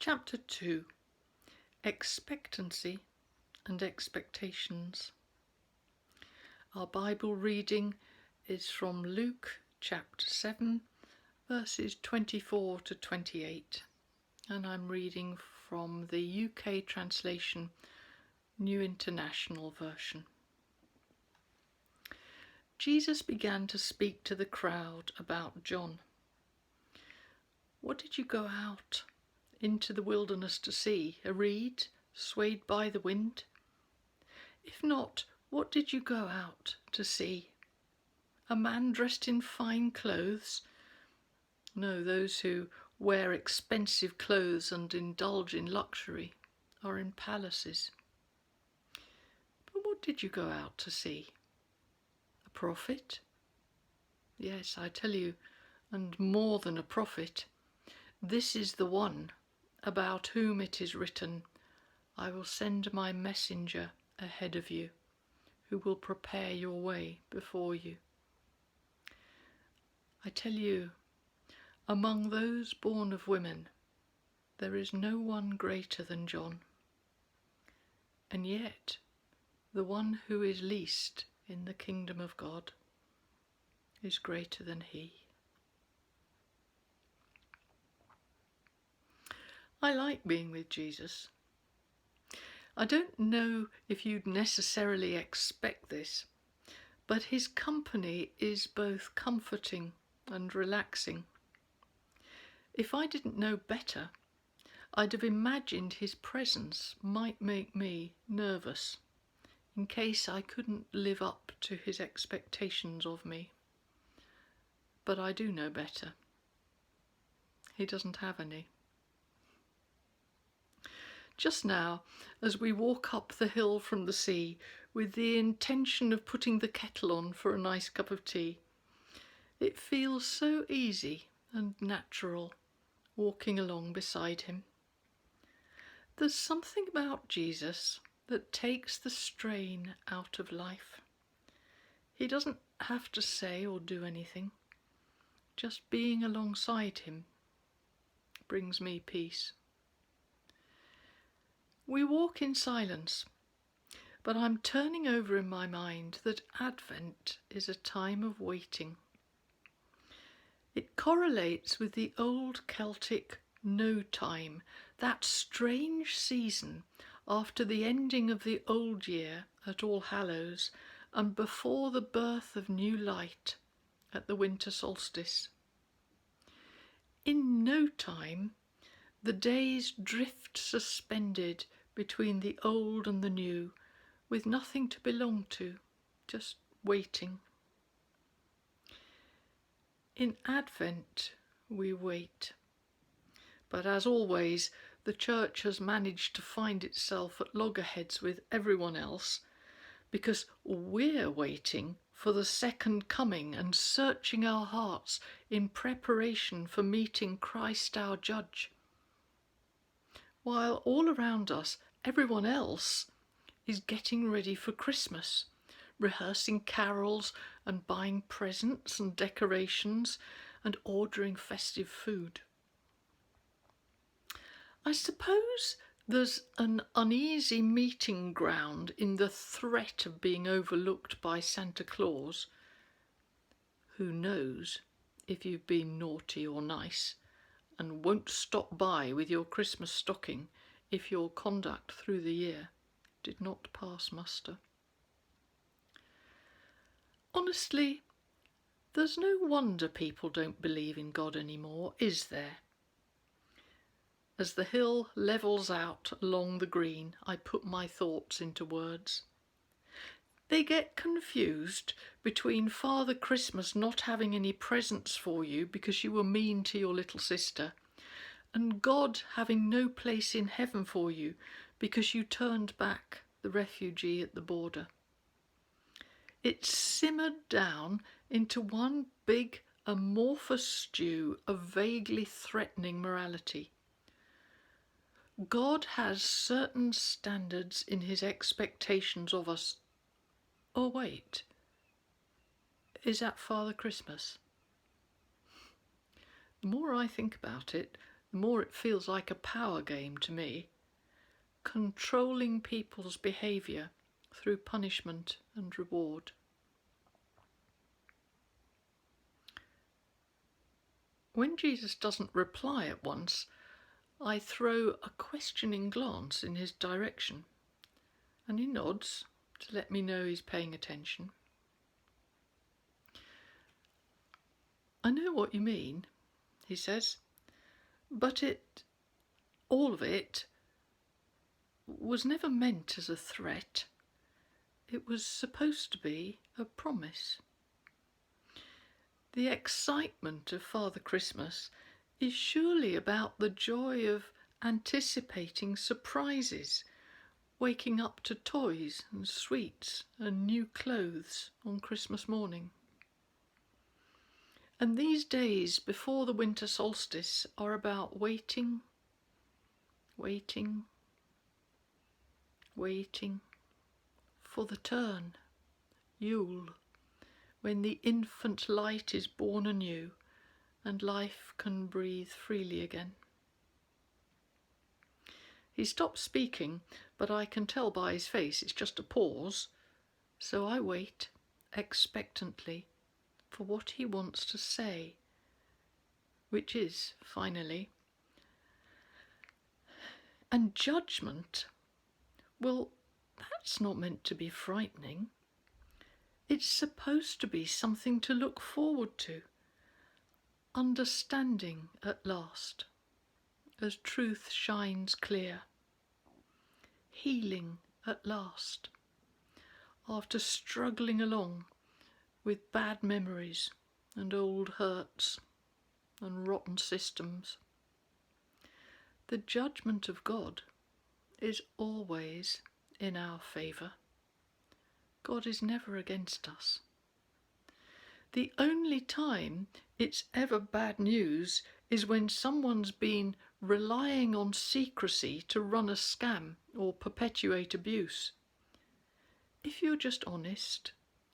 Chapter 2. Expectancy and Expectations. Our Bible reading is from Luke chapter 7, verses 24 to 28, and I'm reading from the UK translation, New International Version. Jesus began to speak to the crowd about John. What did you go out into the wilderness to see? A reed swayed by the wind? If not, what did you go out to see? A man dressed in fine clothes? No, those who wear expensive clothes and indulge in luxury are in palaces. But what did you go out to see? A prophet? Yes, I tell you, and more than a prophet. This is the one about whom it is written, I will send my messenger ahead of you, who will prepare your way before you. I tell you, among those born of women, there is no one greater than John. And yet, the one who is least in the kingdom of God is greater than he. I like being with Jesus. I don't know if you'd necessarily expect this, but his company is both comforting and relaxing. If I didn't know better, I'd have imagined his presence might make me nervous, in case I couldn't live up to his expectations of me. But I do know better. He doesn't have any. Just now, as we walk up the hill from the sea with the intention of putting the kettle on for a nice cup of tea, it feels so easy and natural walking along beside him. There's something about Jesus that takes the strain out of life. He doesn't have to say or do anything. Just being alongside him brings me peace. We walk in silence, but I'm turning over in my mind that Advent is a time of waiting. It correlates with the old Celtic no time, that strange season after the ending of the old year at All Hallows and before the birth of new light at the winter solstice. In no time, the days drift suspended between the old and the new, with nothing to belong to, just waiting. In Advent, we wait. But as always, the Church has managed to find itself at loggerheads with everyone else, because we're waiting for the second coming and searching our hearts in preparation for meeting Christ our Judge. While all around us, everyone else is getting ready for Christmas, rehearsing carols and buying presents and decorations and ordering festive food. I suppose there's an uneasy meeting ground in the threat of being overlooked by Santa Claus. Who knows if you've been naughty or nice, and won't stop by with your Christmas stocking if your conduct through the year did not pass muster. Honestly, there's no wonder people don't believe in God anymore, is there? As the hill levels out along the green, I put my thoughts into words. They get confused between Father Christmas not having any presents for you because you were mean to your little sister, and God having no place in heaven for you because you turned back the refugee at the border. It's simmered down into one big amorphous stew of vaguely threatening morality. God has certain standards in his expectations of us. Oh wait, is that Father Christmas? The more I think about it, the more it feels like a power game to me, controlling people's behaviour through punishment and reward. When Jesus doesn't reply at once, I throw a questioning glance in his direction, and he nods to let me know he's paying attention. "I know what you mean," he says, "but all of it, was never meant as a threat. It was supposed to be a promise." The excitement of Father Christmas is surely about the joy of anticipating surprises, waking up to toys and sweets and new clothes on Christmas morning. And these days before the winter solstice are about waiting, waiting, waiting for the turn, Yule, when the infant light is born anew and life can breathe freely again. He stops speaking, but I can tell by his face it's just a pause, so I wait expectantly for what he wants to say, which is, finally, "And judgment, well, that's not meant to be frightening. It's supposed to be something to look forward to. Understanding at last, as truth shines clear. Healing at last, after struggling along with bad memories and old hurts and rotten systems. The judgment of God is always in our favour. God is never against us. The only time it's ever bad news is when someone's been relying on secrecy to run a scam or perpetuate abuse. If you're just honest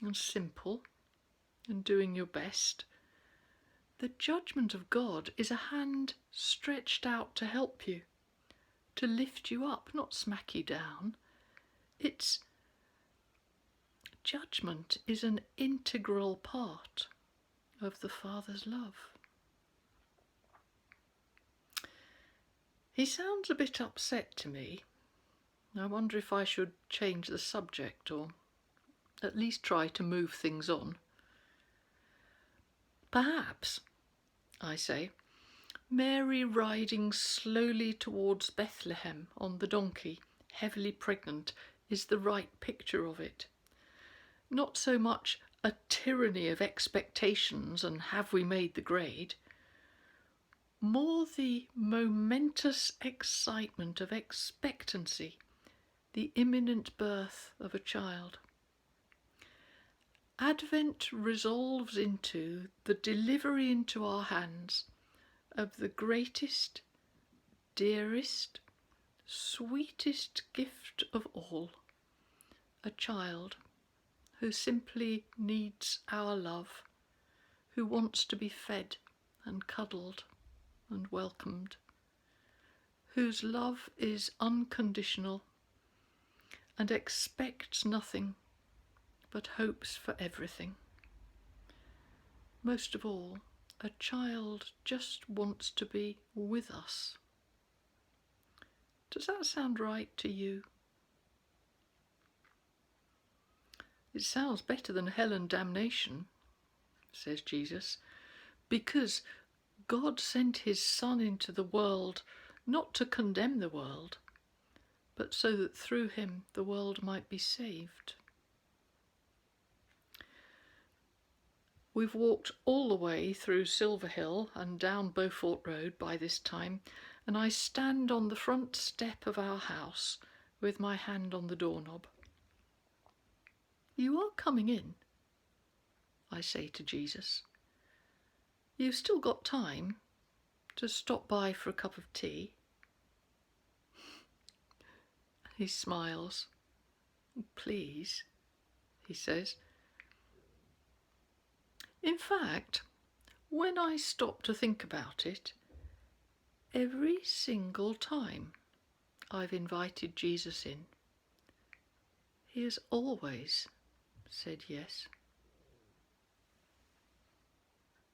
and simple and doing your best, the judgment of God is a hand stretched out to help you, to lift you up, not smack you down. Judgment is an integral part of the Father's love." He sounds a bit upset to me. I wonder if I should change the subject or at least try to move things on. "Perhaps," I say, "Mary riding slowly towards Bethlehem on the donkey, heavily pregnant, is the right picture of it. Not so much a tyranny of expectations and have we made the grade, more the momentous excitement of expectancy, the imminent birth of a child. Advent resolves into the delivery into our hands of the greatest, dearest, sweetest gift of all, a child who simply needs our love, who wants to be fed and cuddled and welcomed, whose love is unconditional and expects nothing but hopes for everything. Most of all, a child just wants to be with us." Does that sound right to you? "It sounds better than hell and damnation," says Jesus, "because God sent his Son into the world not to condemn the world, but so that through him the world might be saved." We've walked all the way through Silverhill and down Beaufort Road by this time, and I stand on the front step of our house with my hand on the doorknob. "You are coming in," I say to Jesus. "You've still got time to stop by for a cup of tea?" He smiles. "Please," he says. In fact, when I stop to think about it, Every single time I've invited Jesus in, he has always said yes.